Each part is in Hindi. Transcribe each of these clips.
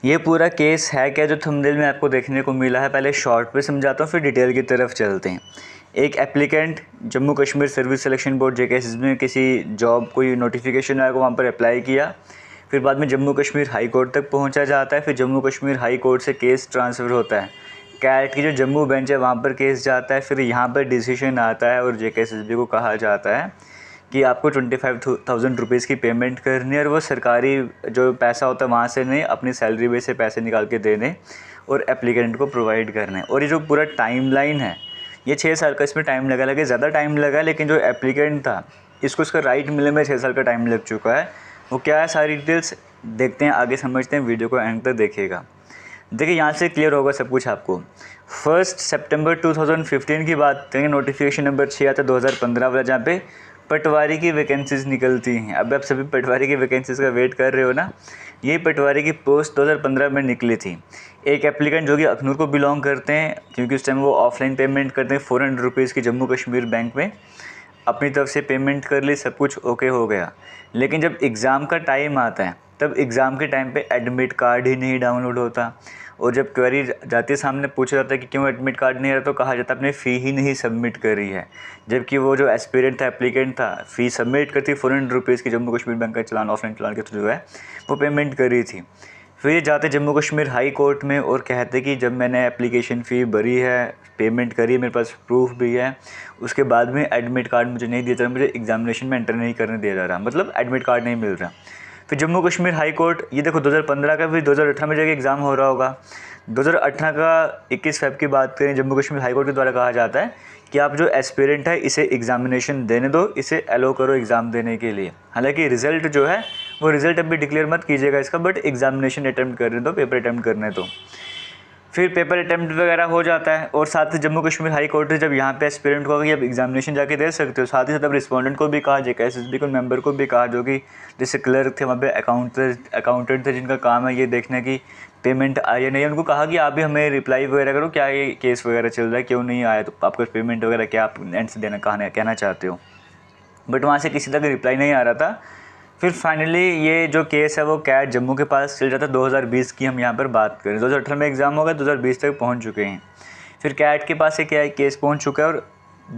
ये पूरा केस है क्या जो थंबनेल में आपको देखने को मिला है, पहले शॉर्ट पे समझाता हूँ फिर डिटेल की तरफ चलते हैं। एक applicant Jammu Kashmir service selection board JKSS में किसी जॉब कोई नोटिफिकेशन आया, वहाँ पर अप्लाई किया, फिर बाद में जम्मू कश्मीर हाई कोर्ट तक पहुँचा जाता है, फिर जम्मू कश्मीर हाई कोर्ट से केस ट्रांसफ़र होता है, कैट की जो जम्मू बेंच है वहाँ पर केस जाता है, फिर यहाँ पर डिसीजन आता है और JKSSB को कहा जाता है कि आपको 25,000 रुपीज़ की पेमेंट करनी है और वो सरकारी जो पैसा होता है वहाँ से नहीं, अपनी सैलरी में से पैसे निकाल के देने और एप्लीकेंट को प्रोवाइड करने। और ये जो पूरा टाइमलाइन है ये 6 साल का इसमें टाइम लगा ज़्यादा टाइम लगा, लेकिन जो एप्लीकेंट था इसको उसका राइट मिलने में 6 साल का टाइम लग चुका है। वो क्या है सारी डिटेल्स देखते हैं, आगे समझते हैं, वीडियो को एंड तक देखिएगा। देखिए यहाँ से क्लियर होगा सब कुछ आपको। 1 सितंबर 2015 की बात करेंगे, नोटिफिकेशन नंबर 6 आता है 2015 वाला, जहाँ पे पटवारी की वैकेंसीज़ निकलती हैं। अब आप सभी पटवारी की वैकेंसीज़ का वेट कर रहे हो ना। ये पटवारी की पोस्ट 2015 में निकली थी। एक एप्लीकेंट जो कि अखनूर को बिलोंग करते हैं, क्योंकि उस टाइम वो ऑफलाइन पेमेंट करते हैं 400 रुपीज़ की जम्मू कश्मीर बैंक में, अपनी तरफ से पेमेंट कर ली, सब कुछ ओके हो गया। लेकिन जब एग्ज़ाम का टाइम आता है तब एग्ज़ाम के टाइम पे एडमिट कार्ड ही नहीं डाउनलोड होता, और जब क्वेरी जाती है सामने पूछा जाता है कि क्यों एडमिट कार्ड नहीं आ रहा, तो कहा जाता है आपने फ़ी ही नहीं सबमिट करी है। जबकि वो जो एस्पिरेंट था, एप्लीकेंट था, फ़ी सबमिट करती 400 रुपीज़ की जम्मू कश्मीर बैंक का चलान, ऑफलाइन चलान के थ्रू जो है वो पेमेंट करी थी। फिर ये जाते जम्मू कश्मीर हाई कोर्ट में और कहते कि जब मैंने एप्लीकेशन फ़ी भरी है, पेमेंट करी, मेरे पास प्रूफ भी है, उसके बाद में एडमिट कार्ड मुझे नहीं दिया जा रहा, मुझे एग्जामिनेशन में एंटर नहीं करने दिया जा रहा, मतलब एडमिट कार्ड नहीं मिल रहा। फिर जम्मू कश्मीर हाई कोर्ट, ये देखो 2015 का, फिर 2018 में जाके एग्ज़ाम हो रहा होगा। 2018 का 21 फ़रवरी की बात करें, जम्मू कश्मीर हाई कोर्ट के द्वारा कहा जाता है कि आप जो एस्पिरेंट है इसे एग्ज़ामिनेशन देने दो, इसे अलो करो एग्ज़ाम देने के लिए। हालांकि रिज़ल्ट जो है वो रिज़ल्ट अभी डिक्लेयर मत कीजिएगा इसका, बट एग्ज़ामिनेशन अटैम्प्ट करने दो, पेपर अटैम्प्ट करने दो। फिर पेपर अटैम्प्ट वगैरह हो जाता है, और साथ ही जम्मू कश्मीर हाई कोर्ट ने जब यहाँ पे एस्पिरेंट को कि आप एग्जामिनेशन जाके दे सकते हो, साथ ही साथ अब रिस्पोंडेंट को भी कहा, JKSSB को मेंबर को भी कहा, जो कि जैसे क्लर्क थे वहाँ पे, अकाउंटेंट थे जिनका काम है ये देखना कि पेमेंट आई या नहीं, उनको कहा कि आप भी हमें रिप्लाई वगैरह करो, क्या ये केस वगैरह चल रहा है, क्यों नहीं आया, तो आपका पेमेंट वगैरह क्या आप एंड से देना कहना चाहते हो। बट वहाँ से किसी तक रिप्लाई नहीं आ रहा था। फिर फाइनली ये जो केस है वो कैट जम्मू के पास चल जाता है। 2020 की हम यहाँ पर बात करें, 2018 में एग्ज़ाम होगा, 2020 तक पहुँच चुके हैं। फिर कैट के पास एक केस पहुँच चुका है, और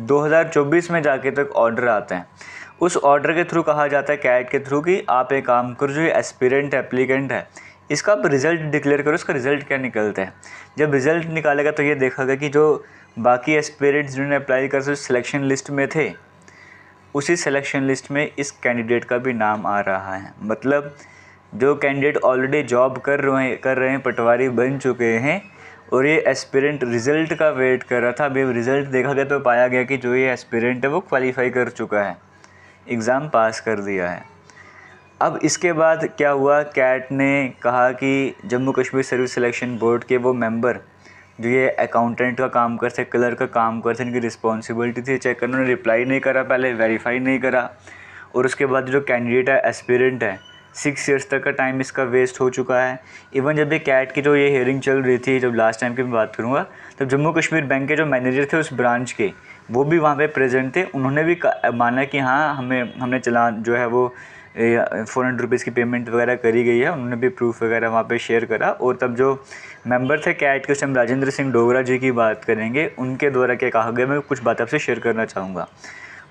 2024 में जाके तक ऑर्डर आता है। उस ऑर्डर के थ्रू कहा जाता है कैट के थ्रू कि आप एक काम करो, जो ये एस्पिरेंट एप्लीकेंट है इसका आप रिज़ल्ट डिक्लेयर करो, इसका रिज़ल्ट क्या निकलता है। जब रिज़ल्ट निकालेगा तो ये देखेगा कि जो बाकी एस्पिरेंट्स जिन्होंने अप्लाई कर सिलेक्शन लिस्ट में थे, उसी सिलेक्शन लिस्ट में इस कैंडिडेट का भी नाम आ रहा है। मतलब जो कैंडिडेट ऑलरेडी जॉब कर रहे हैं, पटवारी बन चुके हैं, और ये एस्पिरेंट रिज़ल्ट का वेट कर रहा था। अभी रिज़ल्ट देखा गया तो पाया गया कि जो ये एस्पिरेंट है वो क्वालिफाई कर चुका है, एग्ज़ाम पास कर दिया है। अब इसके बाद क्या हुआ, कैट ने कहा कि Jammu Kashmir service selection board के वो मेंबर जो ये अकाउंटेंट का काम करते, क्लर्क का काम करते, इनकी रिस्पॉन्सिबिलिटी थी चेक करना, उन्होंने रिप्लाई नहीं करा, पहले वेरीफाई नहीं करा, और उसके बाद जो कैंडिडेट है, एस्पिरेंट है, 6 ईयर्स तक का टाइम इसका वेस्ट हो चुका है। इवन जब ये कैट की जो ये हियरिंग चल रही थी, जब लास्ट टाइम की मैं बात करूँगा, तब जम्मू कश्मीर बैंक के जो मैनेजर थे उस ब्रांच के, वो भी वहाँ पे प्रेजेंट थे। उन्होंने भी माना कि हाँ हमने चलान जो है वो 400 रुपीज़ की पेमेंट वगैरह करी गई है। उन्होंने भी प्रूफ वगैरह वहाँ पे शेयर करा। और तब जो मेंबर थे कैट के, उस टाइम राजेंद्र सिंह डोगरा जी की बात करेंगे, उनके द्वारा क्या कहा गया, मैं कुछ बात आपसे शेयर करना चाहूँगा।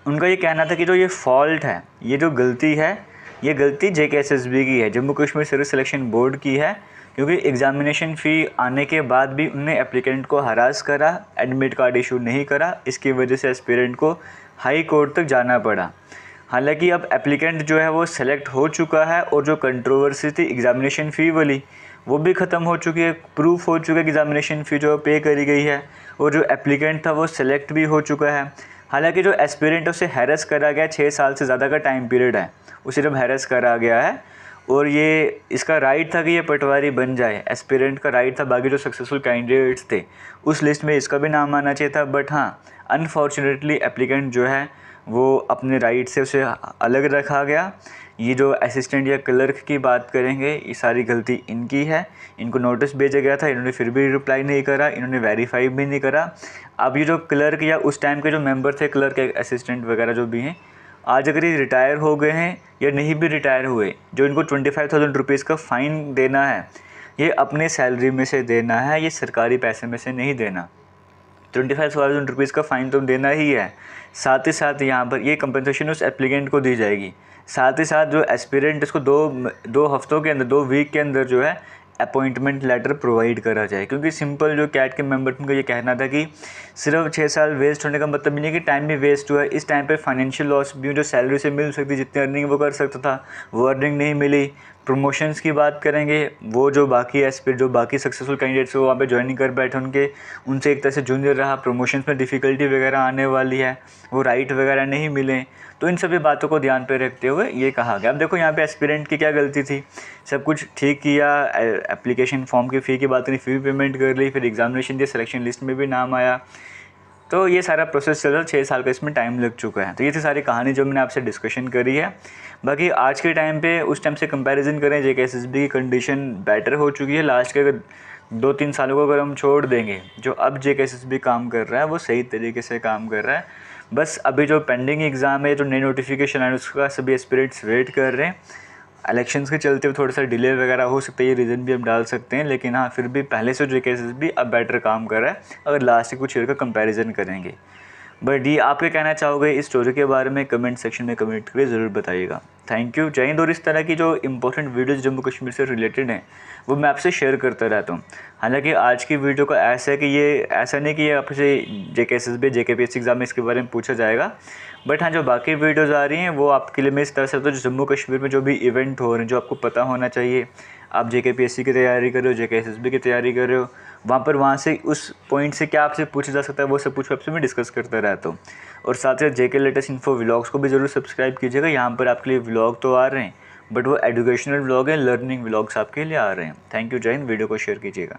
उनका ये कहना था कि जो ये फॉल्ट है, ये जो गलती है, ये गलती JKSSB की है, Jammu Kashmir service selection board की है, क्योंकि एग्ज़ामिनेशन फ़ी आने के बाद भी उन्होंने एप्लीकेंट को हरास करा, एडमिट कार्ड इशू नहीं करा। इसकी वजह से एस्पिरेंट को हाई कोर्ट तक जाना पड़ा। हालांकि अब एप्लीकेंट जो है वो सेलेक्ट हो चुका है, और जो कंट्रोवर्सी थी एग्ज़ामिनेशन फ़ी वाली वो भी ख़त्म हो चुकी है। प्रूफ हो चुका है कि एग्ज़ामिनेशन फ़ी जो पे करी गई है, और जो एप्लीकेंट था वो सेलेक्ट भी हो चुका है। हालांकि जो एस्पिरेंट उसे हैरेस करा गया, 6 साल से ज़्यादा का टाइम पीरियड है उसे जब हैरेस करा गया है, और ये इसका राइट था कि ये पटवारी बन जाए, एस्पिरेंट का राइट था। बाकी जो सक्सेसफुल कैंडिडेट्स थे उस लिस्ट में इसका भी नाम आना चाहिए था, बट हाँ अनफॉर्चुनेटली एप्लीकेंट जो है वो अपने राइट से उसे अलग रखा गया। ये जो असिस्टेंट या क्लर्क की बात करेंगे, ये सारी गलती इनकी है। इनको नोटिस भेजा गया था, इन्होंने फिर भी रिप्लाई नहीं करा, इन्होंने वेरीफाई भी नहीं करा। अब ये जो क्लर्क या उस टाइम के जो मेंबर थे, क्लर्क या असिस्टेंट वगैरह जो भी हैं, आज अगर ये रिटायर हो गए हैं या नहीं भी रिटायर हुए, जो इनको 25,000 रुपीज़ का फ़ाइन देना है, ये अपनी सैलरी में से देना है, ये सरकारी पैसे में से नहीं देना। 25,000 रुपीज़ का फ़ाइन तो देना ही है। साथ ही साथ यहाँ पर ये कंपनसेशन उस एप्लीकेंट को दी जाएगी। साथ ही साथ जो एस्पिरेंट इसको दो हफ्तों के अंदर, 2 वीक के अंदर जो है अपॉइंटमेंट लेटर प्रोवाइड करा जाए। क्योंकि सिंपल जो कैट के मेंबर उनका ये कहना था कि सिर्फ 6 साल वेस्ट होने का मतलब नहीं है कि टाइम भी वेस्ट हुआ है। इस टाइम पे फाइनेंशियल लॉस भी, जो सैलरी से मिल सकती, जितनी अर्निंग वो कर सकता था वो अर्निंग नहीं मिली। प्रमोशंस की बात करेंगे, वो जो बाकी एस्पिरेंट, जो बाकी सक्सेसफुल कैंडिडेट्स वो वहाँ पे ज्वाइनिंग कर बैठे, उनसे एक तरह से जूनियर रहा, प्रमोशंस में डिफ़िकल्टी वगैरह आने वाली है, वो राइट वगैरह नहीं मिले। तो इन सभी बातों को ध्यान पे रखते हुए ये कहा गया। अब देखो यहाँ पे एस्पिरेंट की क्या गलती थी, सब कुछ ठीक किया, एप्लीकेशन फॉर्म की फ़ी की बात नहीं, फ़ी भी पेमेंट कर ली, फिर एग्जामिनेशन दिया, सिलेक्शन लिस्ट में भी नाम आया, तो ये सारा प्रोसेस चल रहा, 6 साल का इसमें टाइम लग चुका है। तो ये थी सारी कहानी जो मैंने आपसे डिस्कशन करी है। बाकी आज के टाइम पे उस टाइम से कंपैरिजन करें, जेकेएसएसबी की कंडीशन बेटर हो चुकी है। लास्ट के अगर 2-3 सालों को अगर हम छोड़ देंगे, जो अब जेकेएसएसबी काम कर रहा है वो सही तरीके से काम कर रहा है। बस अभी जो पेंडिंग एग्ज़ाम है, जो नई नोटिफिकेशन है, उसका सभी एस्पिरेंट्स वेट कर रहे हैं। इलेक्शंस के चलते हुए थोड़ा सा डिले वगैरह हो सकता है, ये रीज़न भी हम डाल सकते हैं। लेकिन हाँ, फिर भी पहले से जेकेएसएसबी अब बेटर काम कर रहा है अगर लास्ट के कुछ ईयर का कंपैरिजन करेंगे। बट ये आप क्या कहना चाहोगे इस स्टोरी के बारे में, कमेंट सेक्शन में कमेंट करके ज़रूर बताइएगा। थैंक यू, जय हिंद। और इस तरह की जो इंपॉर्टेंट वीडियोज़ जम्मू कश्मीर से रिलेटेड हैं वो मैं आपसे शेयर करता रहता हूँ। हालांकि आज की वीडियो का ऐसा है कि ये ऐसा नहीं कि ये आपसे जेकेएसएसबी जेकेपीएससी एग्ज़ाम में इसके बारे में पूछा जाएगा। बट हाँ, जो बाकी वीडियोज़ आ रही हैं वो आपके लिए मैं इस तरह से, तो जम्मू कश्मीर में जो भी इवेंट हो रहे हैं, जो आपको पता होना चाहिए, आप जेकेपीएससी की तैयारी कर रहे हो, जेकेएसएसबी की तैयारी कर रहे हो, वहाँ से उस पॉइंट से क्या आपसे पूछा जा सकता है, वो सब कुछ आपसे मैं डिस्कस करता रहता हूँ। और साथ ही जेके लेटेस्ट इन्फो व्लॉग्स को भी ज़रूर सब्सक्राइब कीजिएगा। यहाँ पर आपके लिए व्लॉग तो आ रहे हैं, बट वो एजुकेशनल व्लॉग है, लर्निंग व्लॉग्स आपके लिए आ रहे हैं। थैंक यू, जय हिंद। वीडियो को शेयर कीजिएगा।